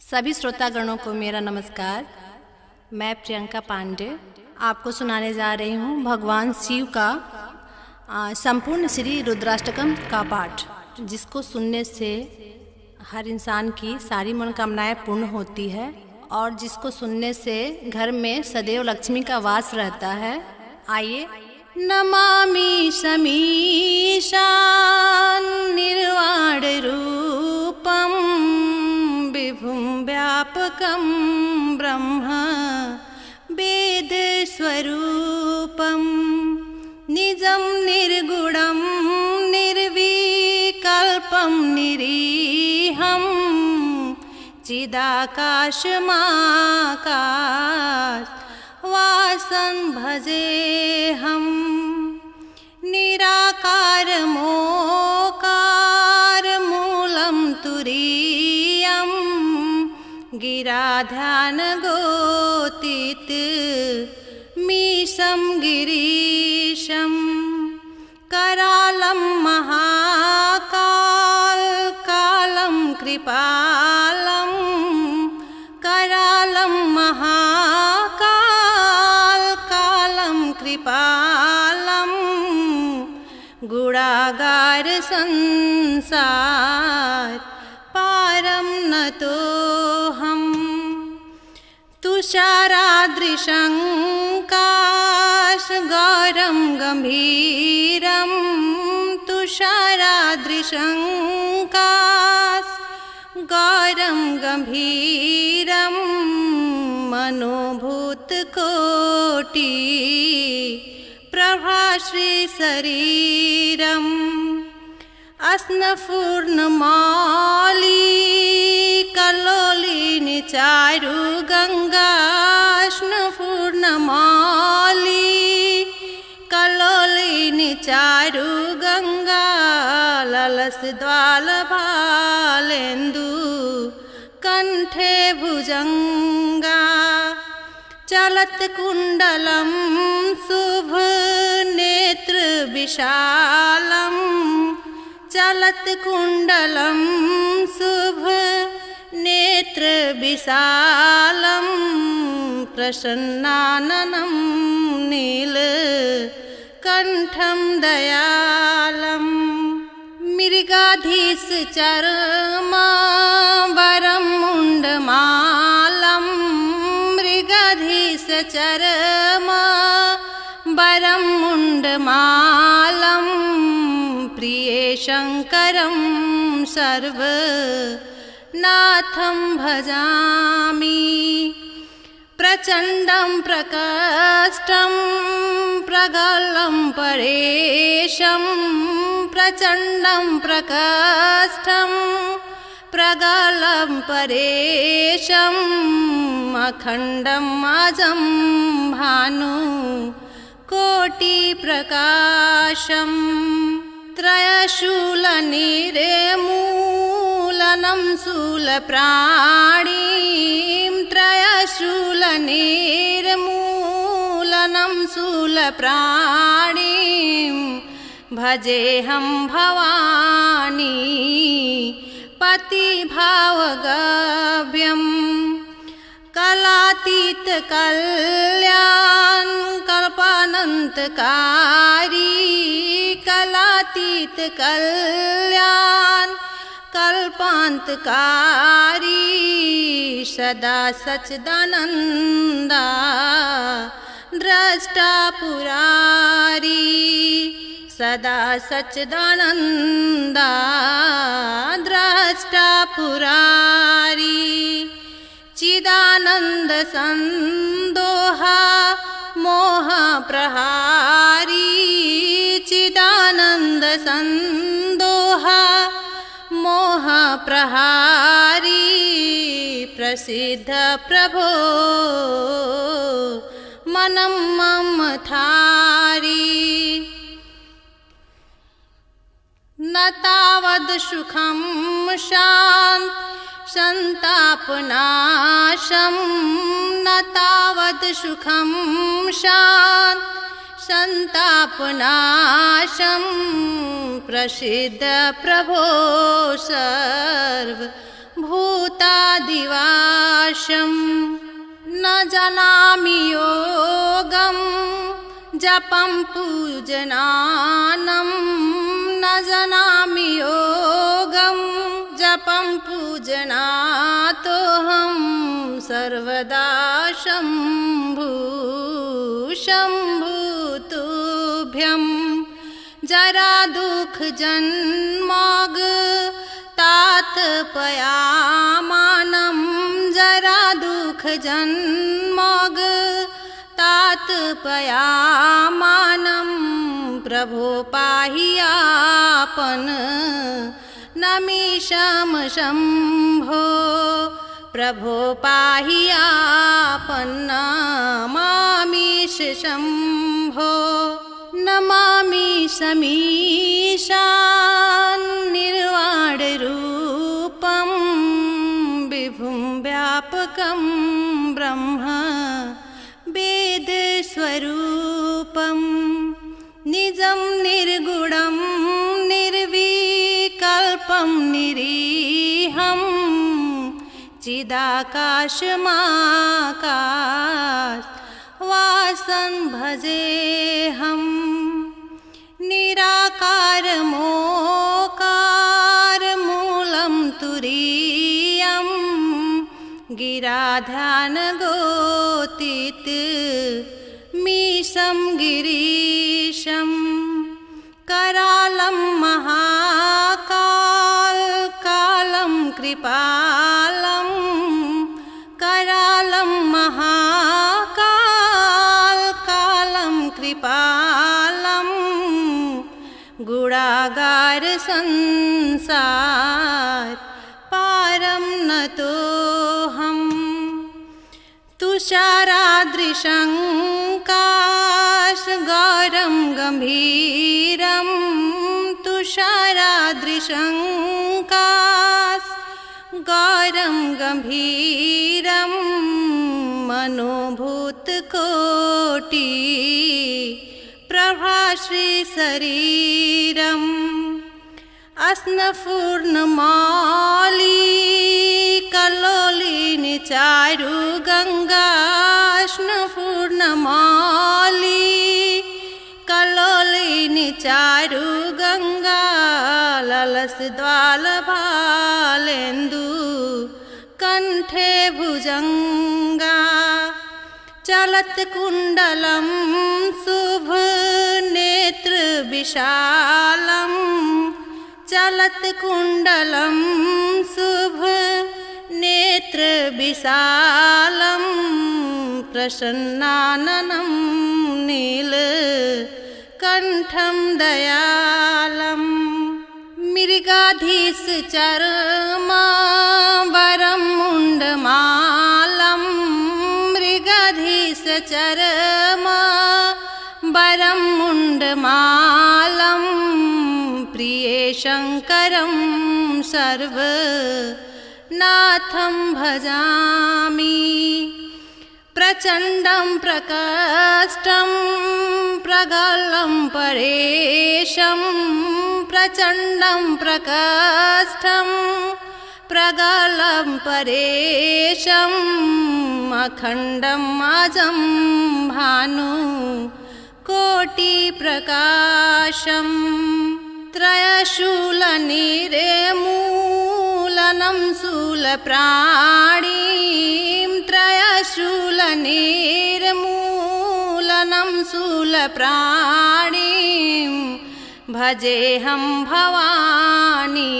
सभी श्रोतागणों को मेरा नमस्कार। मैं प्रियंका पांडे आपको सुनाने जा रही हूँ भगवान शिव का संपूर्ण श्री रुद्राष्टकम का पाठ, जिसको सुनने से हर इंसान की सारी मनोकामनाएं पूर्ण होती है और जिसको सुनने से घर में सदैव लक्ष्मी का वास रहता है। आइए। नमामि समीशान निर्वाण रूपम विभुं व्यापकं ब्रह्म वेद स्वरूपं निजं निर्गुणं निर्विकल्पं निरीहं चिदाकाशमाकाशवासं भजेऽहं निराकारमोकारमूलं तुरीयं गिराध्यानगोतीत मीशं गिरीशं करालं महाकालं कृपालं करालं महाकालं कृपालं गुणागार संसार पारं नतोऽहम् तुषारादृशं काशगौरं गम्भीरं तुषारादृशं काशगौरं गम्भीरं मनोभूतकोटि प्रभाश्रीशरीरम् अस्नपूर्णमौली कल्लोलिनी चारुगङ्गा अस्नपूर्णमौली कल्लोलिनी चारुगङ्गा ललसद्वालभालेन्दु कण्ठे भुजङ्गा चलत्कुण्डलं शुभनेत्रविशालं चलत्कुण्डलं शुभनेत्रविशालं प्रसन्नाननं नीलकण्ठं दयालं मृगाधीशचर्माम्बरं मुण्डमालं मृगाधीशचर्माम्बरं मुण्डमालं प्रिये शङ्करं सर्वनाथं भजामि प्रचण्डं प्रकष्टं प्रगलं परेशं प्रचण्डं प्रकष्टं प्रगलं परेशम् अखण्डम् अजं भानु कोटिप्रकाशं त्रयशूलनिर्मूलनं शूलप्राणीं त्रयशूलनिर्मूलनं शूलप्राणीं भजेऽहं भवानी पतिभावगव्यं कलातीत कल्याण कल्पानन्तकारी कलातीत कल्याण कल्पान्तकारी सदा सच्चिदानन्दा द्रष्टा पुरारी सदा सच्चिदानन्दा द्रष्टा पुरारी चिदानन्द संदोहा मोह प्रहारी चिदानन्द संदोहा मोह प्रहारी प्रसिद्ध प्रभो मनं मम थारी न तावद् सुखं सन्तापनाशं न तावद् सुखं सन्तापनाशं प्रसिद्ध प्रभो सर्वभूतादिवासी न जानामि योगं जपं पूजनानं न जानामि योगं जपं पूजनातोऽहं सर्वदा शम्भु शम्भुतुभ्यं जरा दुख जन्माग तातपयामानं जरा दुख जन्माग तातपयामानं प्रभो पाहि आपन नमिषं शम्भो प्रभो पाहि आपन नमामिष शम्भो नमामि समीशान् निर्वाणरूपं विभुं व्यापकं ब्रह्म वेदस्वरूपं निजं निर्गुणं निर्विकल्पं निरीहं चिदाकाशमाकाशवासं भजेऽहं निराकारमोकारमूलं तुरीयं गिराध्यानगोतीतमीशं गिरीशं करालं महाकालं कृपालं करालं महाकालं कृपालं गुणागार संसार पारं नतोऽहं तुषारादृशं काशगौरं गम्भीरं तुषारादृशं काशगौरं गम्भीरं मनोभूतकोटि प्रभाश्रीशरीरम् अस्नपूर्णमाली कल्लोलिनी चारुगङ्गा अस्नपूर्णमाली कल्लोलिनी चारुगङ्गा ललसद्वालभालेन्दु कण्ठे भुजङ्गा चलत्कुण्डलं शुभनेत्रविशालं चलत्कुण्डलं शुभनेत्रविशालं प्रसन्नाननं नीलकण्ठं दयालं मृगाधीशचर्माम्बरं मुण्डमालं मृगाधीशचर्माम्बरं मुण्डमालं प्रिये शङ्करं सर्वनाथं भजामि प्रचण्डं प्रकष्टं प्रगलं परेशं प्रचण्डं प्रकष्टं प्रगलं परेशम् अखण्डम् अजं भानु कोटिप्रकाशं त्रयशूलनिर्मूलनं शूलप्राणीं त्रयशूलनिर्मूलनं शूलप्राणीं भजेऽहं भवानी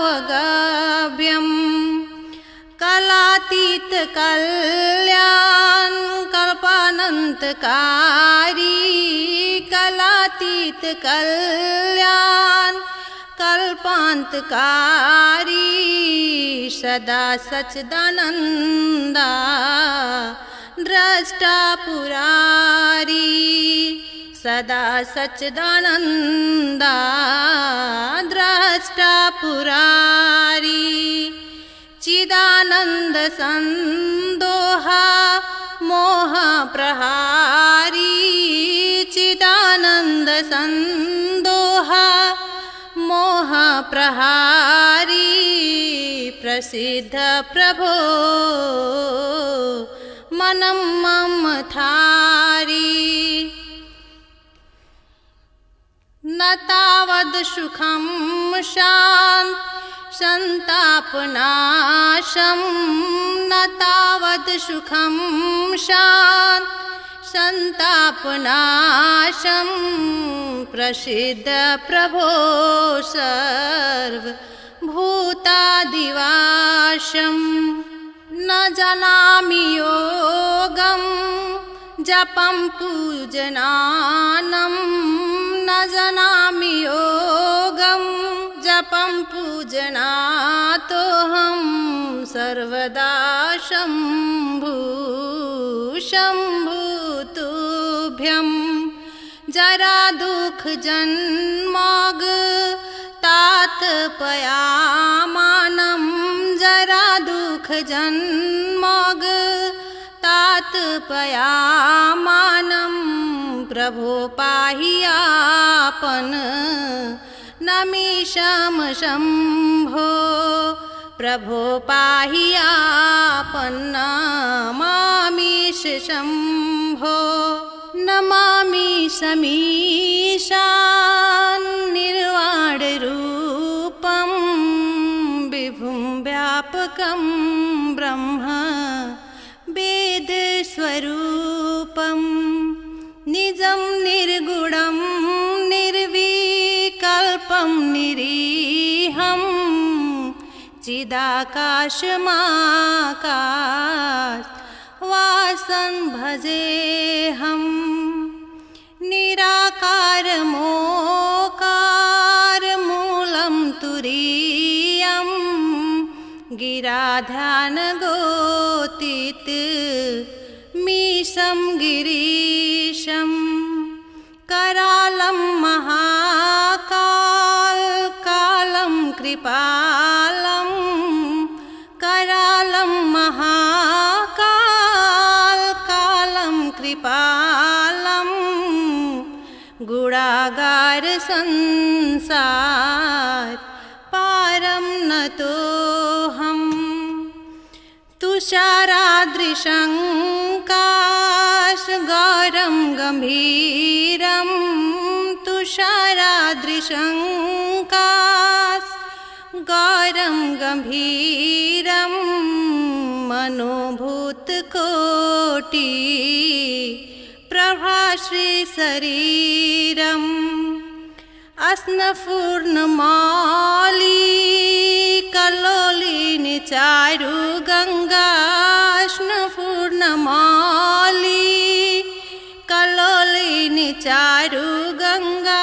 पतिभावगव्यं कलातीत कल्याण कल्पानन्तकारी कलातीत कल्याण कल्पान्तकारी सदा सच्चिदानन्दा द्रष्टा पुरारी सदा सच्चिदानन्दा द्रष्टा पुरारी चिदानन्द संदोहा मोह प्रहारी चिदानन्द संदोहा मोह प्रहारी प्रसिद्ध प्रभो मनं मम थारी न तावद् सुखं संतापनाशं न तावद् सुखं संतापनाशं प्रसिद्ध प्रभो सर्वभूतादिवासं न जानामि योगं जपं पूजनानं न जानामि योगं जपं पूजनातोऽहं सर्वदा शम्भुतुभ्यं जरा दुख जन्मग तातपयामानं जरा दुख जन्मग तातपयामानं प्रभो पाहि आपन नमिषं शम्भो प्रभो पाहि आपन नमामिष शम्भो नमामि समीशान् निर्वाणरूपं विभुं व्यापकं ब्रह्म वेदस्वरूपं निजं निर्गुणं निर्विकल्पं निरीहं चिदाकाशमाकाशवासं भजेऽहं निराकारमोकारमूलं तुरीयं गिराध्यानगोतीतमीशं गिरीशं करालं महाकालं कृपालं करालं महाकालं कृपालं गुणागार संसार पारं नतोऽहं तुषाराद्रिशङ्काशगौरं गम्भीरं तुषाराद्रिशङ्काशगौरं गम्भीरं मनोभूतकोटि प्रभाश्रीशरीरम् अस्नपूर्णमाली कल्लोलिनी चारुगङ्गा अस्नपूर्णमाली कल्लोलिनी चारुगङ्गा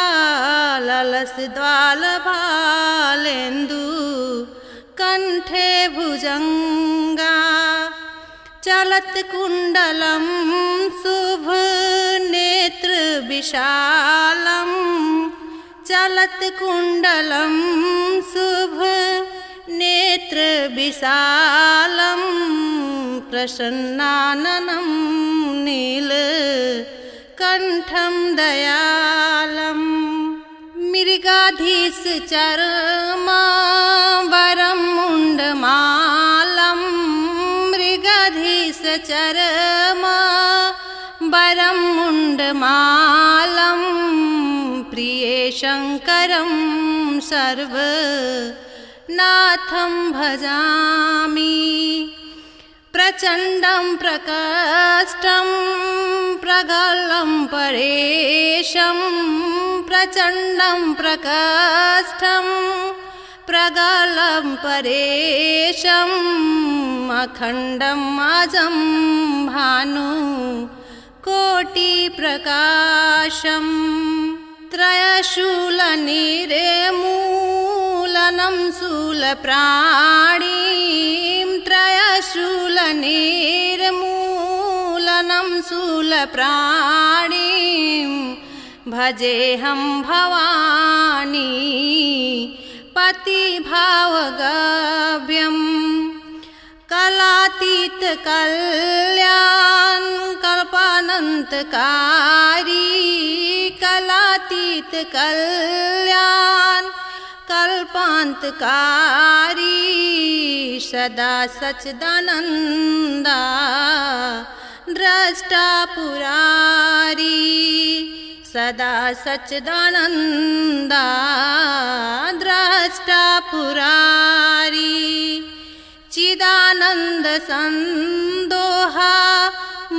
ललसद्वालभालेन्दु कण्ठे भुजङ्गा चलत्कुण्डलं शुभनेत्रविशालं चलत्कुण्डलं शुभनेत्रविशालं प्रसन्नाननं नीलकण्ठं दयालं मृगाधीशचर्माम्बरं मुण्डमालं मृगाधीशचर्माम्बरं मुण्डमालं प्रिये शङ्करं सर्वनाथं भजामि प्रचण्डं प्रकष्टं प्रगलं परेशं प्रचण्डं प्रकष्टं प्रगलं परेशम् अखण्डम् अजं भानु कोटिप्रकाशं त्रयशूलनिर्मूलनं शूलप्राणीं त्रयशूलनिर्मूलनं शूलप्राणीं भजेऽहं भवानी पतिभावगव्यं कलातीत कल्याण कल्पानन्तकारी कलातीत कल्याण कल्पान्तकारी सदा सच्चिदानन्दा द्रष्टा पुरारी सदा सच्चिदानन्दा द्रष्टा पुरारी चिदानन्द संदोहा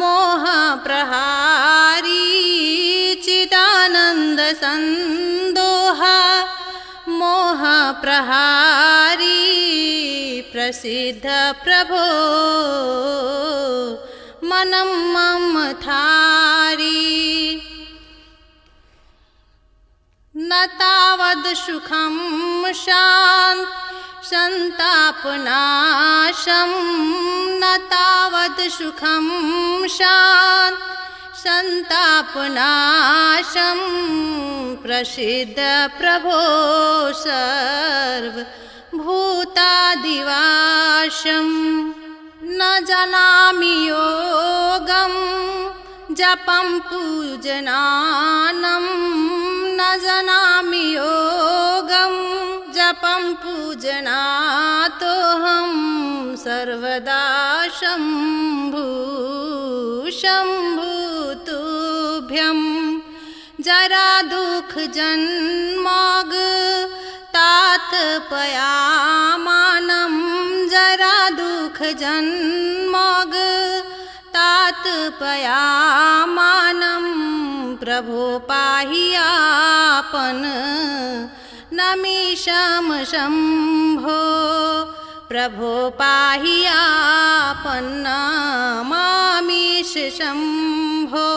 मोह प्रहारी चिदानन्द संदोहा मोह प्रहारी प्रसिद्ध प्रभो मनम मम थारी न तावद् सुखं शान्त संतापनाशं न तावद् सुखं शान्त संतापनाशं प्रसिद्ध प्रभो सर्वभूतादिवासं न जानामि योगं जपं पूजनानं न जानामि योगं जपं पूजनातोऽहं सर्वदा शम्भु शम्भुतुभ्यं जरा दुख जन्माग तातपयामानं जरा दुख जन्माग तातपयामानं प्रभो पाहि आपन नमिषं शम्भो प्रभो पाहि आपन नमामिष शम्भो।